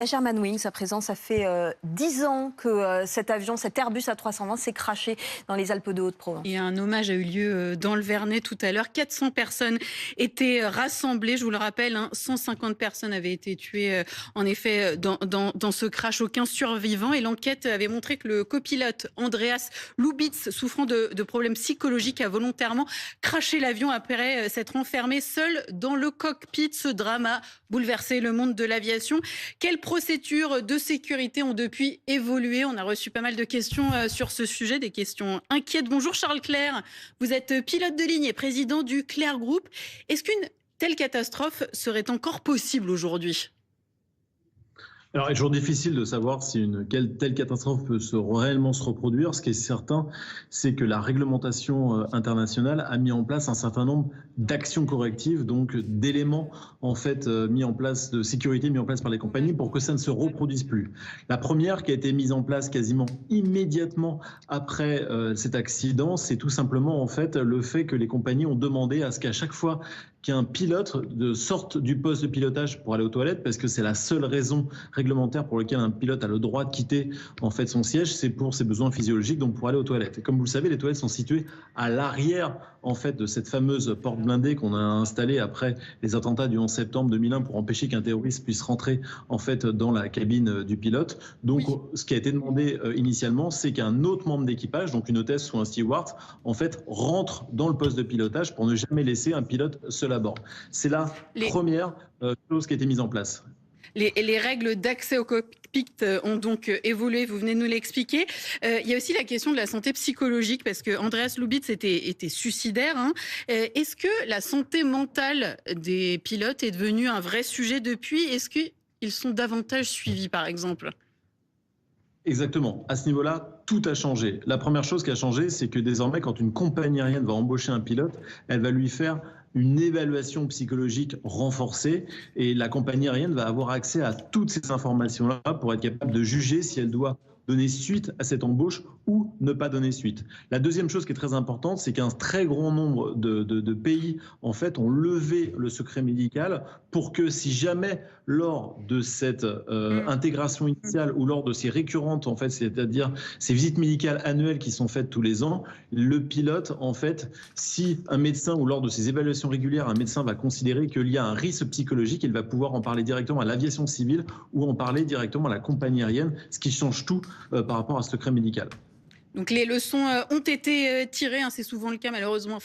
Germanwings, à présent, ça fait 10 ans que cet avion, cet Airbus A320 s'est crashé dans les Alpes de Haute-Provence. Et un hommage a eu lieu dans le Vernet tout à l'heure. 400 personnes étaient rassemblées. Je vous le rappelle, 150 personnes avaient été tuées en effet dans ce crash. Aucun survivant. Et l'enquête avait montré que le copilote Andreas Lubitz, souffrant de problèmes psychologiques, a volontairement crashé l'avion après s'être enfermé seul dans le cockpit. Ce drame a bouleversé le monde de l'aviation. Quelles procédures de sécurité ont depuis évolué? On a reçu pas mal de questions sur ce sujet, des questions inquiètes. Bonjour Charles Clerc, vous êtes pilote de ligne et président du Clerc Group. Est-ce qu'une telle catastrophe serait encore possible aujourd'hui? Alors, il est toujours difficile de savoir si telle catastrophe peut réellement se reproduire. Ce qui est certain, c'est que la réglementation internationale a mis en place un certain nombre d'actions correctives, donc d'éléments en fait mis en place, de sécurité mis en place par les compagnies pour que ça ne se reproduise plus. La première qui a été mise en place quasiment immédiatement après cet accident, c'est tout simplement en fait le fait que les compagnies ont demandé à ce qu'à chaque fois qu'un pilote sorte du poste de pilotage pour aller aux toilettes, parce que c'est la seule raison réglementaire pour laquelle un pilote a le droit de quitter en fait son siège, c'est pour ses besoins physiologiques, donc pour aller aux toilettes. Et comme vous le savez, les toilettes sont situées à l'arrière en fait de cette fameuse porte blindée qu'on a installée après les attentats du 11 septembre 2001 pour empêcher qu'un terroriste puisse rentrer en fait dans la cabine du pilote. Donc, oui, ce qui a été demandé initialement, c'est qu'un autre membre d'équipage, donc une hôtesse ou un steward, en fait rentre dans le poste de pilotage pour ne jamais laisser un pilote seul à bord. C'est la première chose qui a été mise en place. Les règles d'accès au cockpit ont donc évolué, vous venez de nous l'expliquer. Il y a aussi la question de la santé psychologique, parce que Andreas Lubitz était suicidaire. Est-ce que la santé mentale des pilotes est devenue un vrai sujet depuis? Est-ce qu'ils sont davantage suivis, par exemple? Exactement. À ce niveau-là, tout a changé. La première chose qui a changé, c'est que désormais, quand une compagnie aérienne va embaucher un pilote, elle va lui faire une évaluation psychologique renforcée et la compagnie aérienne va avoir accès à toutes ces informations-là pour être capable de juger si elle doit donner suite à cette embauche ou ne pas donner suite. La deuxième chose qui est très importante, c'est qu'un très grand nombre de pays en fait ont levé le secret médical pour que si jamais lors de cette intégration initiale ou lors de ces récurrentes en fait, c'est-à-dire ces visites médicales annuelles qui sont faites tous les ans, le pilote en fait, si un médecin ou lors de ces évaluations régulières, un médecin va considérer qu'il y a un risque psychologique, il va pouvoir en parler directement à l'aviation civile ou en parler directement à la compagnie aérienne, ce qui change tout par rapport à ce secret médical. Donc les leçons ont été tirées, c'est souvent le cas malheureusement,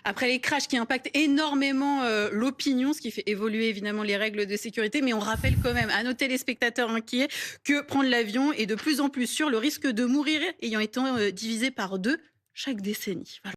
après les crashs qui impactent énormément l'opinion, ce qui fait évoluer évidemment les règles de sécurité, mais on rappelle quand même à nos téléspectateurs inquiets que prendre l'avion est de plus en plus sûr, le risque de mourir ayant été divisé par 2 chaque décennie. Voilà.